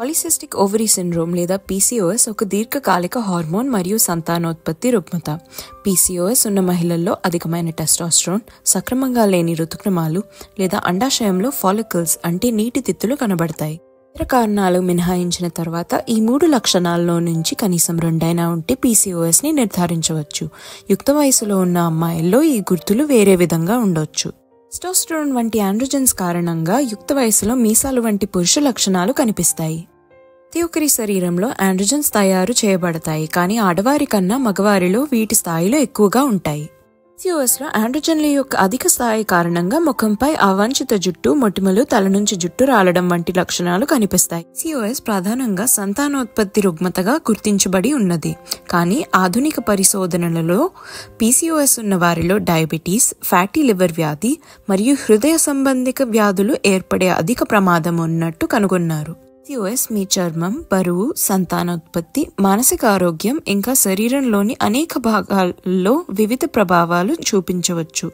Polycystic ovary syndrome లేదా PCOS ఒక దీర్ఘకాలిక హార్మోన్ మరియు సంతానోత్పత్తి రుగ్మత. పీసీఓఎస్ ఉన్న మహిళల్లో అధికమైన టెస్టోస్టెరాన్, సక్రమంగా లేని ఋతుక్రమాలు లేదా అండాశయంలో ఫాలికల్స్ అంటే నీటి తిత్తులు కనబడతాయి. ఇతర కారణాలు మినహాయించిన తర్వాత ఈ 3 లక్షణాల్లో నుంచి కనీసం 2 ఉంటే పీసీఓఎస్ని నిర్ధారించవచ్చు. యుక్త వయసులో ఉన్న అమ్మాయిల్లో ఈ గుర్తులు వేరే విధంగా ఉండొచ్చు. టెస్టోస్టెరాన్ వంటి ఆండ్రోజెన్స్ కారణంగా యుక్త వయసులో మీసాలు వంటి పురుష లక్షణాలు కనిపిస్తాయి. ప్రతి ఒక్కరి శరీరంలో ఆండ్రోజెన్స్ తయారు చేయబడతాయి, కానీ ఆడవారి కన్నా మగవారిలో వీటి స్థాయిలు ఎక్కువగా ఉంటాయి. పీసీఓఎస్లో ఆండ్రోజన్ల యొక్క అధిక స్థాయి కారణంగా ముఖంపై అవాంఛిత జుట్టు, మొటిమలు, తల నుంచి జుట్టు రాలడం వంటి లక్షణాలు కనిపిస్తాయి. పీసీఓఎస్ ప్రధానంగా సంతానోత్పత్తి రుగ్మతగా గుర్తించబడి ఉన్నది, కానీ ఆధునిక పరిశోధనలలో పీసీఓఎస్ ఉన్న వారిలో డయాబెటీస్, ఫ్యాటీ లివర్ వ్యాధి మరియు హృదయ సంబంధిత వ్యాధులు ఏర్పడే అధిక ప్రమాదం ఉన్నట్టు కనుగొన్నారు. పీసీఓఎస్ మీ చర్మం, బరువు, సంతానోత్పత్తి, మానసిక ఆరోగ్యం ఇంకా శరీరంలోని అనేక భాగాల్లో వివిధ ప్రభావాలు చూపించవచ్చు.